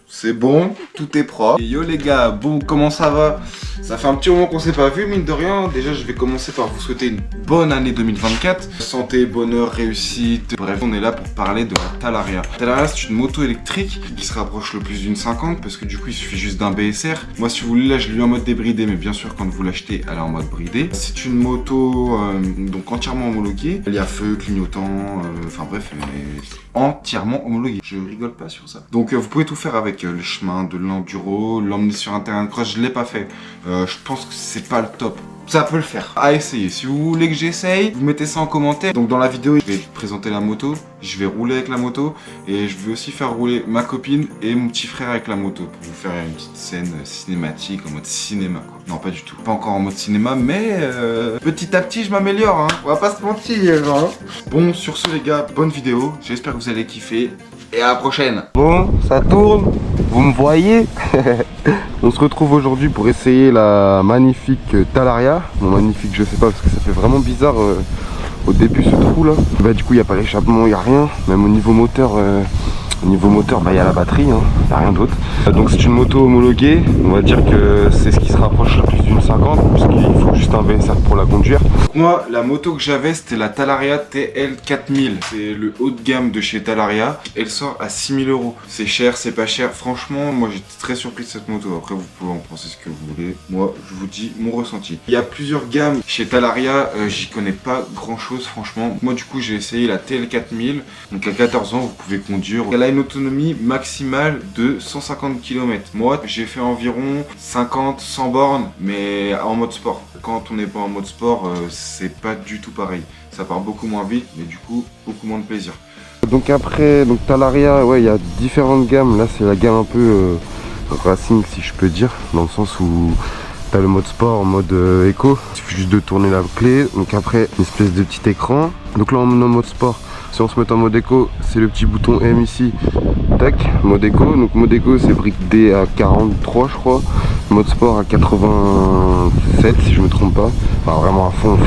C'est bon, tout est propre. Et yo les gars, bon, comment ça va? Ça fait un petit moment qu'on s'est pas vu, mine de rien. Déjà, je vais commencer par vous souhaiter une bonne année 2024. Santé, bonheur, réussite. Bref, on est là pour parler de la Talaria. Talaria, c'est une moto électrique qui se rapproche le plus d'une 50 parce que du coup, il suffit juste d'un BSR. Moi, si vous voulez, là, je l'ai eu en mode débridé, mais bien sûr, quand vous l'achetez, elle est en mode bridé. C'est une moto donc entièrement homologuée. Il y a feu, clignotant, enfin bref, elle est entièrement homologuée. Je rigole pas sur ça. Donc, vous pouvez tout faire avec le chemin, de l'enduro, l'emmener sur un terrain de cross. Je l'ai pas fait. Je pense que c'est pas le top. Ça peut le faire. À essayer. Si vous voulez que j'essaye, vous mettez ça en commentaire. Donc dans la vidéo, je vais présenter la moto, je vais rouler avec la moto et je vais aussi faire rouler ma copine et mon petit frère avec la moto pour vous faire une petite scène cinématique en mode cinéma quoi. Non pas du tout. Pas encore en mode cinéma mais petit à petit je m'améliore hein. On va pas se mentir hein. Bon sur ce les gars, bonne vidéo. J'espère que vous allez kiffer. Et à la prochaine. Bon, ça tourne, vous me voyez. On se retrouve aujourd'hui pour essayer la magnifique Talaria. Bon, magnifique, je sais pas, parce que ça fait vraiment bizarre au début ce trou là. Bah, du coup, il n'y a pas l'échappement, il n'y a rien. Même au niveau moteur, bah, il y a la batterie, hein. Il n'y a rien d'autre. Donc, c'est une moto homologuée. On va dire que c'est ce qui se rapproche le plus d'une 50, puisqu'il faut juste un VSR pour la conduire. Moi, la moto que j'avais, c'était la Talaria TL 4000. C'est le haut de gamme de chez Talaria. Elle sort à 6000 €. C'est cher, c'est pas cher. Franchement, moi, j'étais très surpris de cette moto. Après, vous pouvez en penser ce que vous voulez. Moi, je vous dis mon ressenti. Il y a plusieurs gammes chez Talaria. J'y connais pas grand chose, franchement. Moi, du coup, j'ai essayé la TL 4000. Donc, à 14 ans, vous pouvez conduire. Elle a une autonomie maximale de 150 km. Moi, j'ai fait environ 50-100 bornes, mais en mode sport. Quand on n'est pas en mode sport, c'est pas du tout pareil. Ça part beaucoup moins vite, mais du coup, beaucoup moins de plaisir. Donc après, Talaria, ouais, il y a différentes gammes. Là, c'est la gamme un peu racing, si je peux dire, dans le sens où t'as le mode sport, mode éco. Il suffit juste de tourner la clé. Donc après, une espèce de petit écran. Donc là, on est en mode sport. Si on se met en mode éco, c'est le petit bouton M ici. Tac, mode éco. Donc mode éco, c'est brique D à 43, je crois. Mode sport à 87, si je me trompe pas. Enfin, vraiment à fond,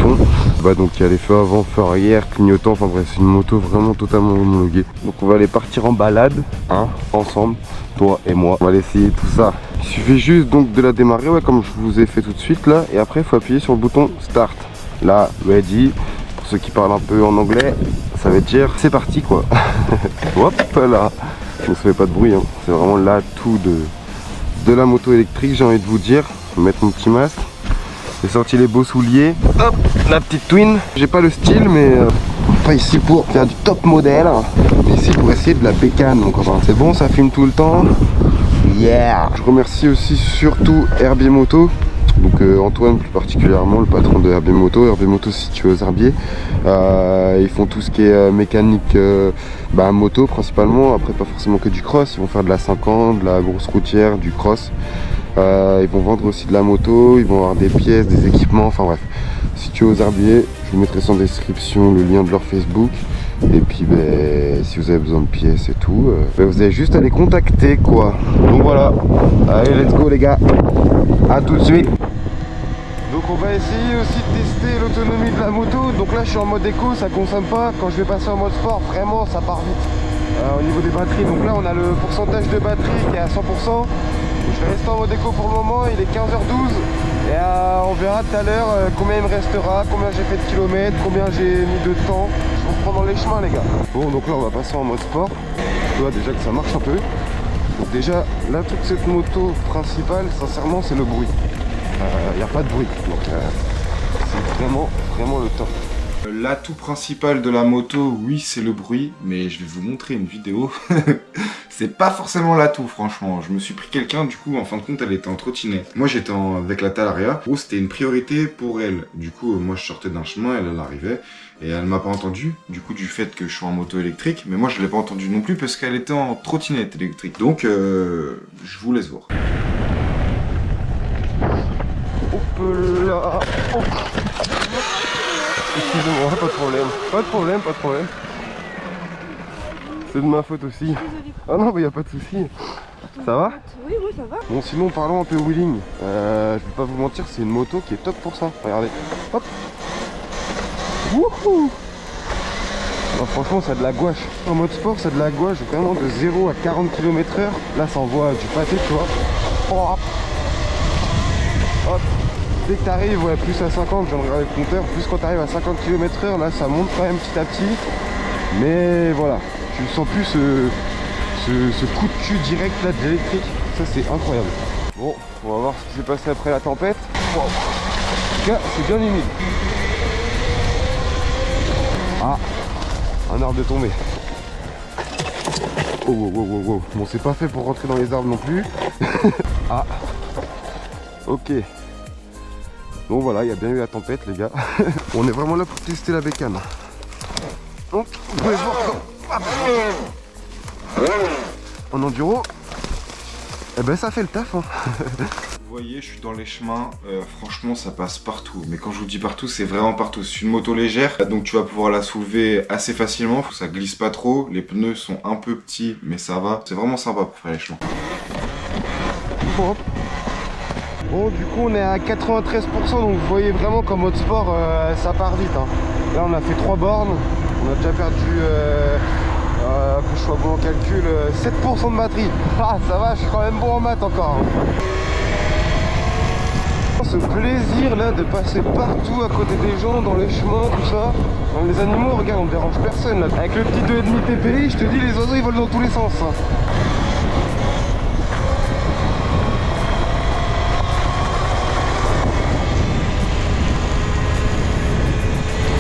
Bah, donc il y a les feux avant, feux arrière, clignotant. Enfin bref, c'est une moto vraiment totalement homologuée. Donc on va aller partir en balade, hein, ensemble, toi et moi. On va aller essayer tout ça. Il suffit juste donc de la démarrer, ouais, comme je vous ai fait tout de suite là. Et après, il faut appuyer sur le bouton Start. Là, ready. Pour ceux qui parlent un peu en anglais, ça veut dire c'est parti quoi. Hop là. Donc ça fait pas de bruit, hein. C'est vraiment l'atout de la moto électrique, j'ai envie de vous dire. Je vais mettre mon petit masque. J'ai sorti les beaux souliers. Hop, la petite Twin. J'ai pas le style, mais pas ici pour faire du top modèle, mais ici pour essayer de la bécane. Donc enfin, c'est bon, ça filme tout le temps. Yeah. Je remercie aussi surtout Herbier Moto. Donc Antoine plus particulièrement, le patron de Herbier Moto. Herbier Moto situé aux Herbiers. Ils font tout ce qui est mécanique moto principalement. Après pas forcément que du cross, ils vont faire de la 50, de la grosse routière, du cross. Ils vont vendre aussi de la moto, ils vont avoir des pièces, des équipements, enfin bref. Situé aux Herbiers, je vous mettrai en description le lien de leur Facebook. Et puis si vous avez besoin de pièces et tout, vous avez juste à les contacter quoi. Donc voilà, allez let's go les gars, à tout de suite. Donc on va essayer aussi de tester l'autonomie de la moto. Donc là je suis en mode éco, ça consomme pas. Quand je vais passer en mode sport, vraiment ça part vite. Au niveau des batteries, donc là on a le pourcentage de batterie qui est à 100%. Je vais rester en mode éco pour le moment, il est 15h12. Et on verra tout à l'heure combien il me restera, combien j'ai fait de kilomètres, combien j'ai mis de temps. Je vous reprends dans les chemins les gars. Bon donc là on va passer en mode sport. Je vois déjà que ça marche un peu. Donc déjà l'atout de cette moto principale, sincèrement c'est le bruit. Il n'y a pas de bruit, donc c'est vraiment le top. L'atout principal de la moto, oui, c'est le bruit, mais je vais vous montrer une vidéo. C'est pas forcément l'atout, franchement. Je me suis pris quelqu'un, du coup, en fin de compte, elle était en trottinette. Moi, j'étais avec la Talaria, où c'était une priorité pour elle. Du coup, moi, je sortais d'un chemin, elle arrivait, et elle m'a pas entendu, du coup, du fait que je suis en moto électrique. Mais moi, je l'ai pas entendu non plus, parce qu'elle était en trottinette électrique. Donc, je vous laisse voir. Hop là, oh. Excusez-moi, pas de problème. C'est de ma faute aussi. Ah non, mais y a pas de souci. Ça va? Oui, ça va. Bon, sinon, parlons un peu wheeling. Je vais pas vous mentir, c'est une moto qui est top pour ça. Regardez. Hop. Wouhou. Alors, franchement, c'est de la gouache. En mode sport, c'est de la gouache. Vraiment de 0 à 40 km/h. Là, ça envoie du pâté, tu vois. Oh. Hop. Dès que tu arrives, ouais, plus à 50, je viens de regarder le compteur. Plus quand tu arrives à 50 km/h, là, ça monte quand même petit à petit. Mais voilà, tu ne sens plus ce coup de cul direct là de l'électrique. Ça, c'est incroyable. Bon, on va voir ce qui s'est passé après la tempête. Wow. En tout cas, c'est bien humide. Ah, un arbre est tombé. Oh, wow, wow, wow, wow. Bon, c'est pas fait pour rentrer dans les arbres non plus. Ah, ok. Bon, voilà, il y a bien eu la tempête, les gars. On est vraiment là pour tester la bécane. Donc, vous pouvez voir en enduro, eh ben ça fait le taf, hein. Vous voyez, je suis dans les chemins, franchement ça passe partout. Mais quand je vous dis partout, c'est vraiment partout. C'est une moto légère, donc tu vas pouvoir la soulever assez facilement. Faut que ça glisse pas trop, les pneus sont un peu petits, mais ça va. C'est vraiment sympa pour faire les chemins. Bon, du coup on est à 93%, donc vous voyez vraiment qu'en mode sport ça part vite, hein. Là on a fait 3 bornes, on a déjà perdu, que je sois bon en calcul, 7% de batterie. Ah ça va, je suis quand même bon en maths encore, hein. Ce plaisir là de passer partout à côté des gens, dans les chemins, tout ça. Même les animaux, regarde, on dérange personne là. Avec le petit 2,5 TPI, je te dis, les oiseaux ils volent dans tous les sens, hein.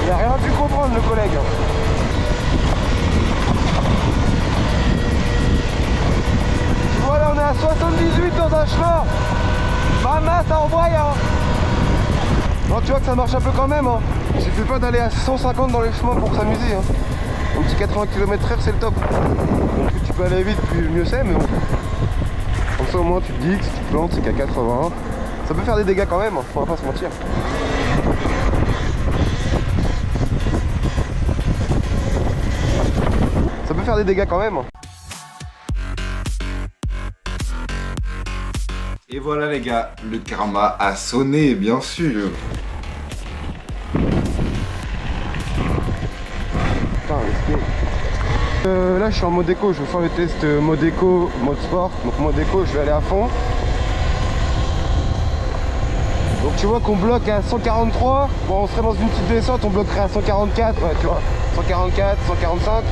Il a rien dû comprendre le collègue. Tu vois là on est à 78 dans un chemin. Maman ça envoie, hein. Non, tu vois que ça marche un peu quand même, hein. Il suffit pas d'aller à 150 dans les chemins pour s'amuser, hein. Un petit 80 km/h c'est le top. Donc plus tu peux aller vite, plus mieux c'est, mais bon. Comme ça au moins tu te dis que si tu plantes c'est qu'à 80. Ça peut faire des dégâts quand même, hein. On va pas se mentir. Ça peut faire des dégâts quand même. Et voilà les gars, le karma a sonné, bien sûr. Putain, là je suis en mode éco, je vais faire le test mode éco, mode sport. Donc mode éco, je vais aller à fond. Donc tu vois qu'on bloque à 143. Bon, on serait dans une petite descente, on bloquerait à 144, ouais, tu vois. 144, 145.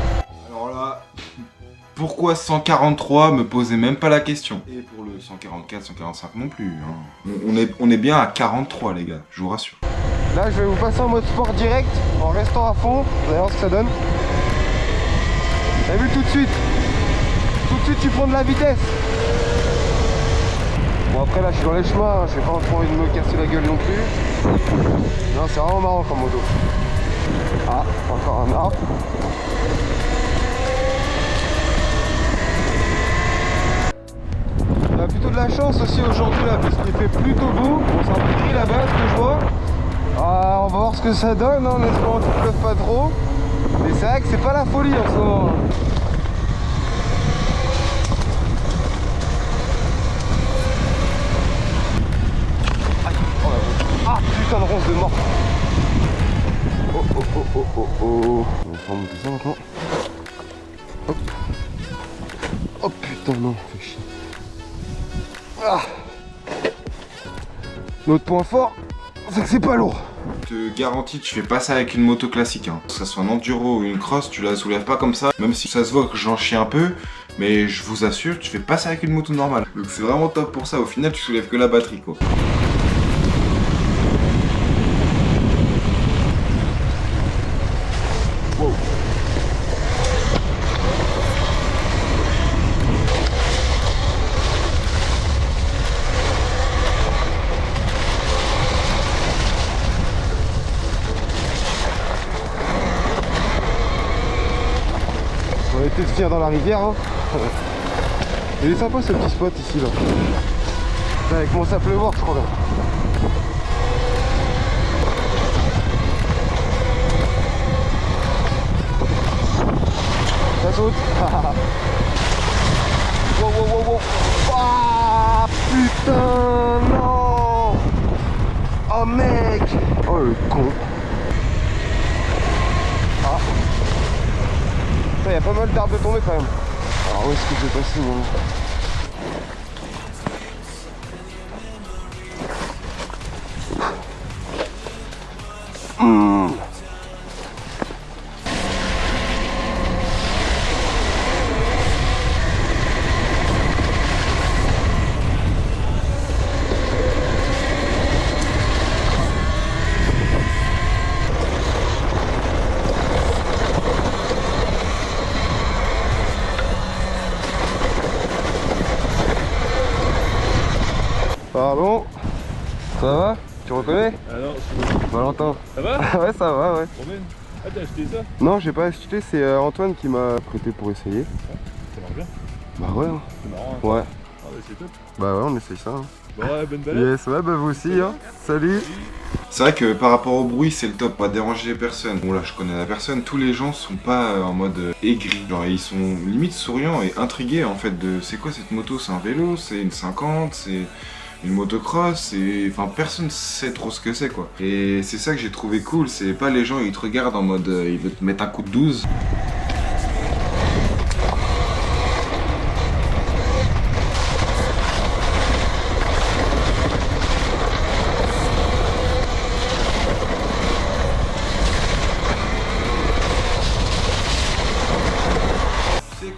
Alors là, pourquoi 143, me posez même pas la question. Et pour le 144, 145 non plus, hein. On est bien à 43 les gars, je vous rassure. Là je vais vous passer en mode sport direct, en restant à fond. Vous allez voir ce que ça donne. Vous avez vu tout de suite tu prends de la vitesse. Bon après là je suis dans les chemins, hein. J'ai pas trop envie de me casser la gueule non plus. Non, c'est vraiment marrant comme moto. Ah, encore un arbre. On a plutôt de la chance aussi aujourd'hui là, parce qu'il fait plutôt beau. Bon, c'est un peu gris là-bas ce que je vois. Ah, on va voir ce que ça donne, hein, en espérant qu'il pleuve pas trop. Mais c'est vrai que c'est pas la folie en ce moment. Aïe, oh là, ah putain de ronce de mort. Oh oh oh oh oh oh. On va remonter ça maintenant. Hop. Oh putain non, fait chier. Ah. Notre point fort, c'est que c'est pas lourd. Je te garantis, tu fais pas ça avec une moto classique, hein. Que ça soit un enduro ou une cross, tu la soulèves pas comme ça. Même si ça se voit que j'en chie un peu, mais je vous assure, tu fais pas ça avec une moto normale. Donc c'est vraiment top pour ça. Au final, tu soulèves que la batterie, quoi. Wow. On va peut-être finir dans la rivière, hein. Il est sympa ce petit spot ici là. Putain, il commence à pleuvoir je crois là. Ça saute. Wow wow wow wow. Ah putain non. Oh mec. Oh le con. Il y a pas mal d'arbres de tomber quand même. Alors où est-ce que je vais passer moi? Pardon, ça va? Tu reconnais? Ah non, c'est bon. Valentin. Ça va? Ouais, ça va, ouais. Romain? Ah, t'as acheté ça? Non, j'ai pas acheté, c'est Antoine qui m'a prêté pour essayer. Ça marche bien. Bah ouais, hein. C'est marrant. Hein. Ouais. Ah, bah c'est top. Bah ouais, on essaye ça. Hein. Bon, ouais, bonne balade. Yes, ouais, bah vous aussi, hein. Salut. C'est vrai que par rapport au bruit, c'est le top, pas déranger personne. Bon là, je connais la personne, tous les gens sont pas en mode aigri. Genre, ils sont limite souriants et intrigués en fait de c'est quoi cette moto? C'est un vélo? C'est une 50? C'est une motocross? Enfin, personne sait trop ce que c'est quoi. Et c'est ça que j'ai trouvé cool, c'est pas les gens, ils te regardent en mode ils veulent te mettre un coup de 12.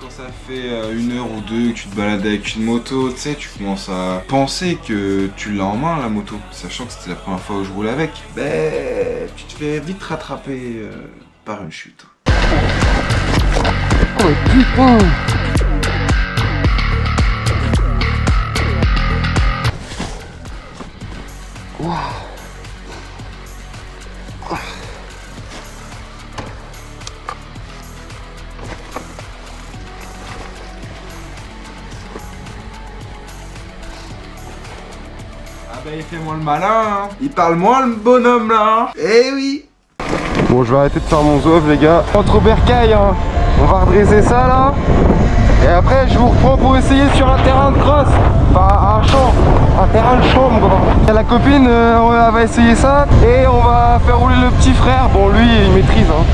Quand ça fait 1 heure ou 2 que tu te balades avec une moto, tu sais, tu commences à penser que tu l'as en main la moto, sachant que c'était la première fois où je roulais avec. Ben, tu te fais vite rattraper par une chute. Oh putain. Wow. Ah ben il fait moins le malin, hein. Il parle moins le bonhomme là, hein. Eh oui. Bon, je vais arrêter de faire mon zouave les gars. Entre bercailles, hein. On va redresser ça là. Et après je vous reprends pour essayer sur un terrain de cross. Enfin un champ. Un terrain de chambre. La copine elle va essayer ça. Et on va faire rouler le petit frère. Bon lui il maîtrise hein.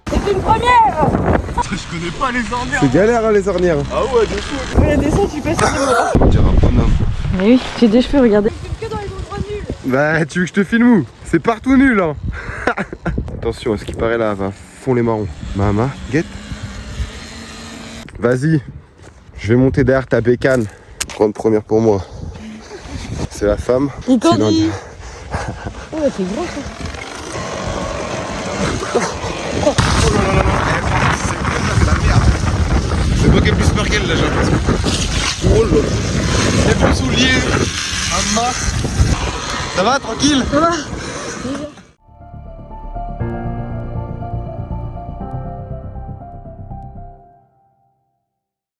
C'est une première! Je connais pas les ornières. C'est galère hein, les ornières. Ah ouais, de fou. Quand il y a des sons, tu passes sur le bras. On dirait un bonhomme. Mais oui, j'ai des cheveux, regardez. Que dans les endroits nuls. Bah tu veux que je te filme où? C'est partout nul hein. Attention, à ce qui paraît là, va fond les marrons. Mama, guette. Vas-y, je vais monter derrière ta bécane. Grande première pour moi. C'est la femme. Et quand C'est il... Oh, c'est gros ça. C'est moi qui ai plus peur qu'elle là, j'ai l'impression. Oh là là. Y'a plus de souliers, un masque. Ça va, tranquille? Ça va?